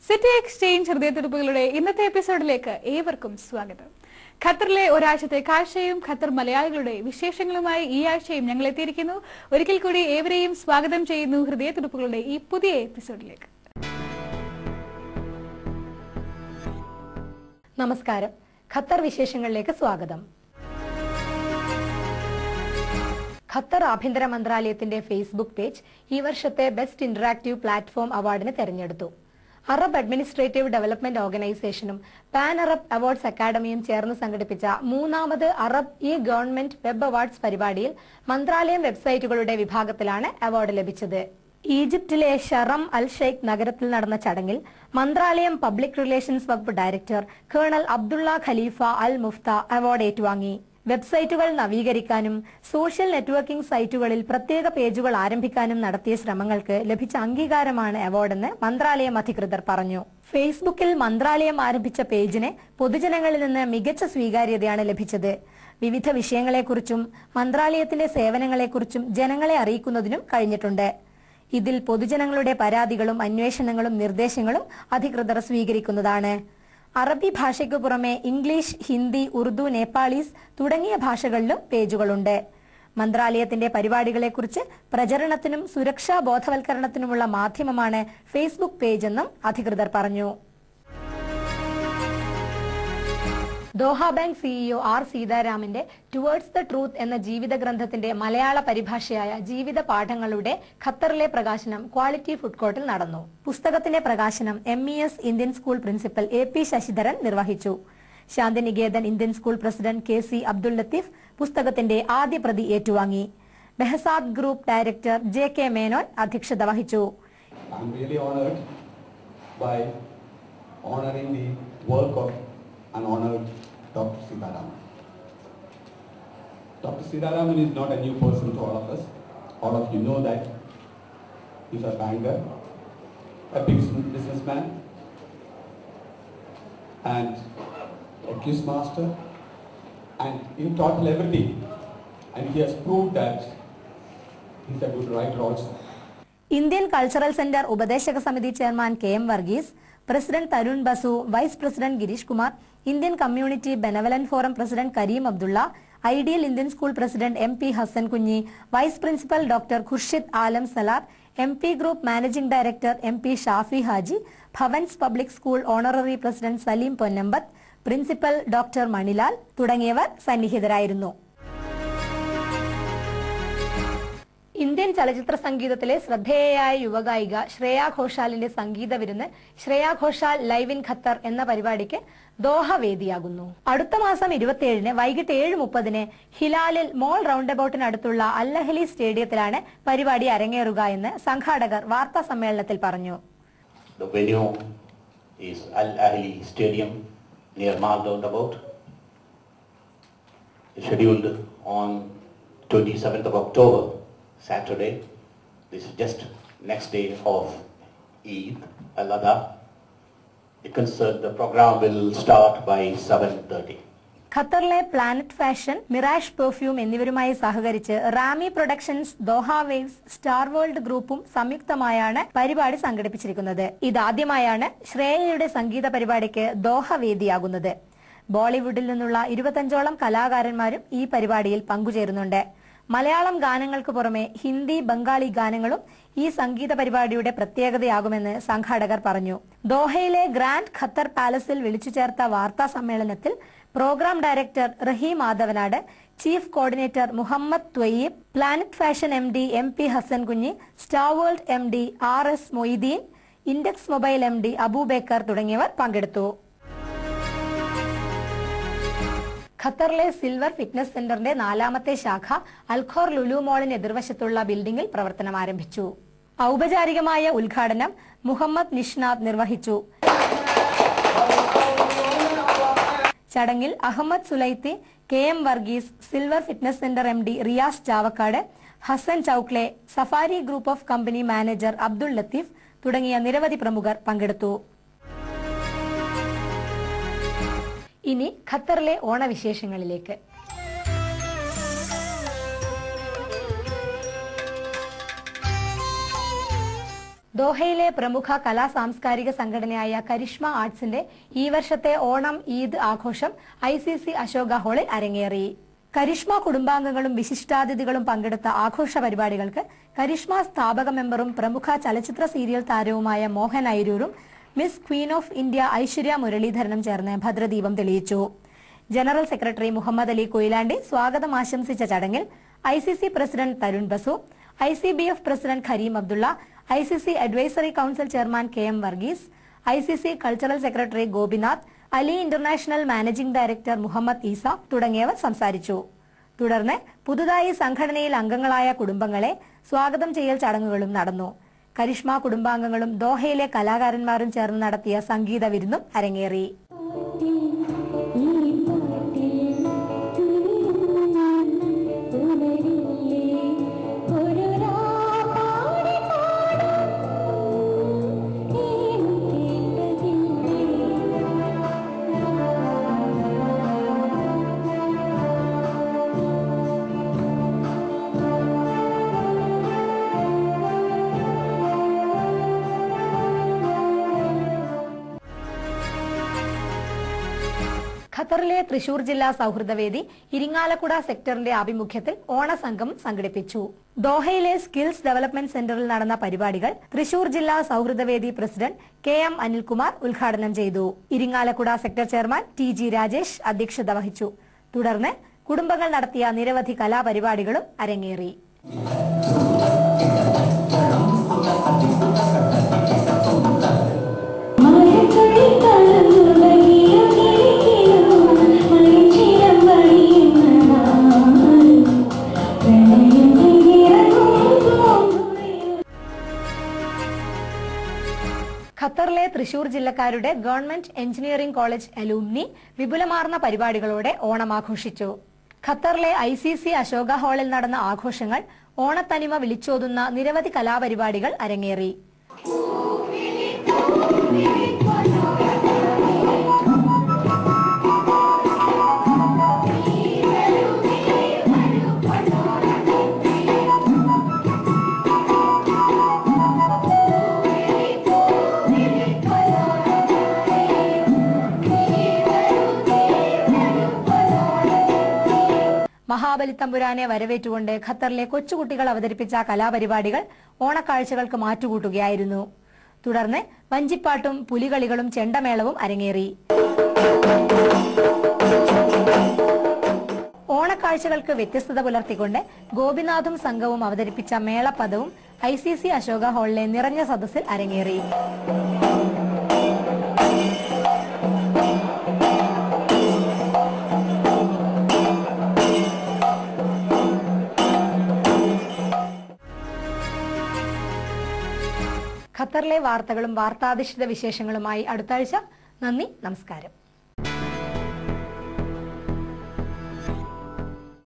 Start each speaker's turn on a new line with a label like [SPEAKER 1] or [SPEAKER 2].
[SPEAKER 1] City exchange ഹൃദയത്തുടിപ്പുകളുടെ ഇന്നത്തെ എപ്പിസോഡിലേക്ക് ഏവർക്കും സ്വാഗതം. ഖത്തറിലെ ഒരാഴ്ചത്തെ കാഴ്ചയും ഖത്തർ മലയാളികളുടെ വിശേഷങ്ങളുമായി ഈ ആഴ്ചയും ഞങ്ങൾ എത്തിയിരിക്കുന്നു. ഒരിക്കൽ കൂടി ഏവരെയും സ്വാഗതം ചെയ്യുന്നു ഹൃദയത്തുടിപ്പുകളുടെ ഈ പുതിയ എപ്പിസോഡിലേക്ക്.
[SPEAKER 2] നമസ്കാരം. ഖത്തർ വിശേഷങ്ങളിലേക്ക് സ്വാഗതം. ഖത്തർ ആഭ്യന്തര മന്ത്രാലയത്തിന്റെ ഫേസ്ബുക്ക് പേജ് ഈ വർഷത്തെ ബെസ്റ്റ് ഇന്ററാക്റ്റീവ് പ്ലാറ്റ്ഫോം അവാർഡിന് തെരഞ്ഞെടുത്തു. അറബ് അഡ്മിനിസ്ട്രേറ്റീവ് ഡെവലപ്മെന്റ് ഓർഗനൈസേഷനും പാൻ അറബ് അവാർഡ്സ് അക്കാദമിയും ചേർന്ന് സംഘടിപ്പിച്ച മൂന്നാമത് Arab E government web awards പരിപാടിയിൽ മന്ത്രാലയം വെബ്സൈറ്റുകളുടെ വിഭാഗത്തിലാണ് അവാർഡ് ലഭിച്ചത്. ഈജിപ്തിലെ ഷറം അൽ ഷെയ്ഖ് നഗരത്തിൽ നടന്ന ചടങ്ങിൽ മന്ത്രാലയം പബ്ലിക് റിലേഷൻസ് വകുപ്പ് ഡയറക്ടർ കേണൽ അബ്ദുള്ള ഖലീഫ അൽ മുഫ്ത അവാർഡ് ഏറ്റുവാങ്ങി. വെബ്സൈറ്റുകൾ നവീകരിക്കാനും സോഷ്യൽ നെറ്റ്വർക്കിംഗ് സൈറ്റുകളിൽ പ്രത്യേക പേജുകൾ ആരംഭിക്കാനും നടത്തിയ ശ്രമങ്ങൾക്ക് ലഭിച്ച അംഗീകാരമാണ് അവാർഡെന്ന് മന്ത്രാലയം അധികൃതർ പറഞ്ഞു. ഫേസ്ബുക്കിൽ മന്ത്രാലയം ആരംഭിച്ച പേജിന് പൊതുജനങ്ങളിൽ നിന്ന് മികച്ച സ്വീകാര്യതയാണ് ലഭിച്ചത്. വിവിധ വിഷയങ്ങളെക്കുറിച്ചും മന്ത്രാലയത്തിന്റെ സേവനങ്ങളെക്കുറിച്ചും ജനങ്ങളെ അറിയിക്കുന്നതിനും കഴിഞ്ഞിട്ടുണ്ട്. ഇതിൽ പൊതുജനങ്ങളുടെ പരാതികളും അന്വേഷണങ്ങളും നിർദ്ദേശങ്ങളും അധികൃതർ സ്വീകരിക്കുന്നതാണ്. അറബി ഭാഷയ്ക്കു പുറമെ ഇംഗ്ലീഷ്, ഹിന്ദി, ഉറുദു, നേപ്പാളീസ് തുടങ്ങിയ ഭാഷകളിലും പേജുകളുണ്ട്. മന്ത്രാലയത്തിന്റെ പരിപാടികളെക്കുറിച്ച് പ്രചരണത്തിനും സുരക്ഷാ ബോധവൽക്കരണത്തിനുമുള്ള മാധ്യമമാണ് ഫേസ്ബുക്ക് പേജ് എന്നും അധികൃതർ പറഞ്ഞു. ദോഹ ബാങ്ക് സിഇഒ ആർ സീതാരാമന്റെ ടുവേർഡ്സ് ദ ട്രൂത്ത് എന്ന ജീവിത ഗ്രന്ഥത്തിന്റെ മലയാള പരിഭാഷയായ ജീവിത പാഠങ്ങളുടെ ഖത്തറിലെ പ്രകാശനം ക്വാളിറ്റി ഫുഡ് കോർട്ടിൽ നടന്നു. പുസ്തകത്തിന്റെ പ്രകാശനം MES Indian school principal AP Sasidharan നിർവഹിച്ചു. Santiniketan Indian school president KC Abdul Latheef പുസ്തകത്തിന്റെ ആദ്യ പ്രതി ഏറ്റുവാങ്ങി. Behzad group director JK Menon അധ്യക്ഷത വഹിച്ചു.
[SPEAKER 3] Dr. Sitaraman. Dr. Sitaraman is not a new person to all of us. All of you know that he's a banker, a big businessman, and a quiz master, and he taught everything. And he has proved that he's a good writer also.
[SPEAKER 2] Indian cultural centre ഉപദേശക സമിതി chairman KM Varghese, president Tarun Basu, vice president Girish Kumar, Indian community benevolent forum president Kareem Abdulla, ideal Indian school president MP Hasan Kunhi, vice principal doctor Khurshid Alam Salar, MP group managing director MP Shafi Haji, Bhavans public school honorary president Saleem Ponnambath, principal doctor Manilal തുടങ്ങിയവർ സന്നിഹിതരായിരുന്നു. Indian ചലച്ചിത്ര സംഗീതത്തിലെ ശ്രദ്ധേയയായ യുവഗായിക ശ്രേയ ഘോഷാലിന്റെ സംഗീത വിരുന്ന് Shreya Ghoshal live in Qatar എന്ന പരിപാടിക്ക് Doha വേദിയാകുന്നു. അടുത്ത മാസം 27-ന് വൈകിട്ട് 7:30-ന് ഹിലാലിൽ മോൾ റൗണ്ട് അബൌട്ടിനടുത്തുള്ള അൽ അഹ്ലി സ്റ്റേഡിയത്തിലാണ് പരിപാടി അരങ്ങേറുക എന്ന് സംഘാടകർ വാർത്താ സമ്മേളനത്തിൽ പറഞ്ഞു.
[SPEAKER 4] The venue is Al Ahli Stadium near Mall Roundabout. It's scheduled on 27th of October, Saturday. This is just next day of Eid al-Adha. The program will start by 7:30.
[SPEAKER 2] ഖത്തറിലെ planet fashion, mirage perfume എന്നിവരുമായി സഹകരിച്ച് ramie productions, Doha waves, star world ഗ്രൂപ്പും സംയുക്തമായാണ് പരിപാടി സംഘടിപ്പിച്ചിരിക്കുന്നത്. ഇതാദ്യമായാണ് ശ്രേയയുടെ സംഗീത പരിപാടിക്ക് Doha വേദിയാകുന്നത്. ബോളിവുഡിൽ നിന്നുള്ള 25ഓളം കലാകാരന്മാരും ഈ പരിപാടിയിൽ പങ്കുചേരുന്നുണ്ട്. മലയാളം ഗാനങ്ങൾക്ക് പുറമെ ഹിന്ദി, ബംഗാളി ഗാനങ്ങളും ഈ സംഗീത പരിപാടിയുടെ പ്രത്യേകതയാകുമെന്ന് സംഘാടകർ പറഞ്ഞു. ദോഹയിലെ ഗ്രാൻഡ് ഖത്തർ പാലസിൽ വിളിച്ചു ചേർത്ത വാർത്താ സമ്മേളനത്തിൽ programme director Raheem Adavanad, chief coordinator Muhammad Thayyib, planet fashion MD MP Hasan Kunhi, star world MD RS Moideen, index mobile MD Abubacker തുടങ്ങിയവർ പങ്കെടുത്തു. ഖത്തറിലെ സിൽവർ ഫിറ്റ്നസ് സെന്ററിന്റെ 4ാമത്തെ ശാഖ അൽഖോർ ലുലു മോളിന് എതിർവശത്തുള്ള ബിൽഡിംഗിൽ പ്രവർത്തനം ആരംഭിച്ചു. ഔപചാരികമായ ഉദ്ഘാടനം മുഹമ്മദ് നിഷ്നാദ് നിർവഹിച്ചു. ചടങ്ങിൽ Ahmed Sulaiti, KM Varghese, silver fitness centre MD Riyas Chavakkad, Hasan Chowkle, safari group of company manager Abdul Latheef തുടങ്ങിയ നിരവധി പ്രമുഖർ പങ്കെടുത്തു. ഇനി ഖത്തറിലെ ഓണവിശേഷങ്ങളിലേക്ക്. ദോഹയിലെ പ്രമുഖ കലാ സാംസ്കാരിക സംഘടനയായ കരിഷ്മ ആർട്സിന്റെ ഈ വർഷത്തെ ഓണം ഈദ് ആഘോഷം ICC അശോക ഹാളിൽ അരങ്ങേറി. കരിഷ്മ കുടുംബാംഗങ്ങളും വിശിഷ്ടാതിഥികളും പങ്കെടുത്ത ആഘോഷ പരിപാടികൾക്ക് കരിഷ്മ സ്ഥാപക മെമ്പറും പ്രമുഖ ചലച്ചിത്ര സീരിയൽ താരവുമായ മോഹൻ ഐരൂരും miss queen of India Aishwarya മുരളീധരനും ചേർന്ന് ഭദ്രദീപം തെളിയിച്ചു. ജനറൽ സെക്രട്ടറി മുഹമ്മദ് അലി കൊയിലാണ്ടി സ്വാഗതം ആശംസിച്ച ചടങ്ങിൽ ICC president Tarun Basu, ICBF president Kareem Abdulla, ICC advisory council chairman KM Varghese, ICC cultural secretary Gopinath, Ali international managing director Muhammad Isa തുടങ്ങിയവർ സംസാരിച്ചു. തുടർന്ന് പുതുതായി സംഘടനയിൽ അംഗങ്ങളായ കുടുംബങ്ങളെ സ്വാഗതം ചെയ്യൽ ചടങ്ങുകളും നടന്നു. കരിഷ്മ കുടുംബാംഗങ്ങളും ദോഹയിലെ കലാകാരന്മാരും ചേർന്ന് നടത്തിയ സംഗീത വിരുന്നും അരങ്ങേറി. ഖത്തറിലെ തൃശൂർ ജില്ലാ സൗഹൃദവേദി ഇരിങ്ങാലക്കുട സെക്ടറിന്റെ ആഭിമുഖ്യത്തിൽ ഓണസംഗമം സംഘടിപ്പിച്ചു. ദോഹയിലെ സ്കിൽസ് ഡെവലപ്മെന്റ് സെന്ററിൽ നടന്ന പരിപാടികൾ തൃശൂർ ജില്ലാ സൗഹൃദവേദി പ്രസിഡന്റ് KM അനിൽകുമാർ ഉദ്ഘാടനം ചെയ്തു. Irinjalakuda sector chairman TG Rajesh അധ്യക്ഷത വഹിച്ചു. തുടർന്ന് കുടുംബങ്ങൾ നടത്തിയ നിരവധി കലാപരിപാടികളും അരങ്ങേറി. ഖത്തറിലെ തൃശൂർ ജില്ലക്കാരുടെ ഗവൺമെന്റ് എഞ്ചിനീയറിംഗ് കോളേജ് അലൂമിനി വിപുലമാർന്ന പരിപാടികളോടെ ഓണം ആഘോഷിച്ചു. ഖത്തറിലെ ICC അശോക ഹാളിൽ നടന്ന ആഘോഷങ്ങൾ ഓണത്തനിമ വിളിച്ചോതുന്ന നിരവധി കലാപരിപാടികൾ അരങ്ങേറി. മഹാബലി തമ്പുരാനെ വരവേറ്റുകൊണ്ട് ഖത്തറിലെ കൊച്ചുകുട്ടികൾ അവതരിപ്പിച്ച കലാപരിപാടികൾ ഓണക്കാഴ്ചകൾക്ക് മാറ്റുകൂട്ടുകയായിരുന്നു. തുടർന്ന് വഞ്ചിപ്പാട്ടും പുലികളികളും ചെണ്ടമേളവും അരങ്ങേറി. ഓണക്കാഴ്ചകൾക്ക് വ്യത്യസ്തത പുലർത്തിക്കൊണ്ട് ഗോപിനാഥും സംഘവും അവതരിപ്പിച്ച മേളപ്പദവും ICC അശോക ഹാളിലെ നിറഞ്ഞ സദസ്സിൽ അരങ്ങേറി. ഖത്തറിലെ വാർത്തകളും വാർത്താധിഷ്ഠിത വിശേഷങ്ങളുമായി അടുത്താഴ്ച. നന്ദി, നമസ്കാരം.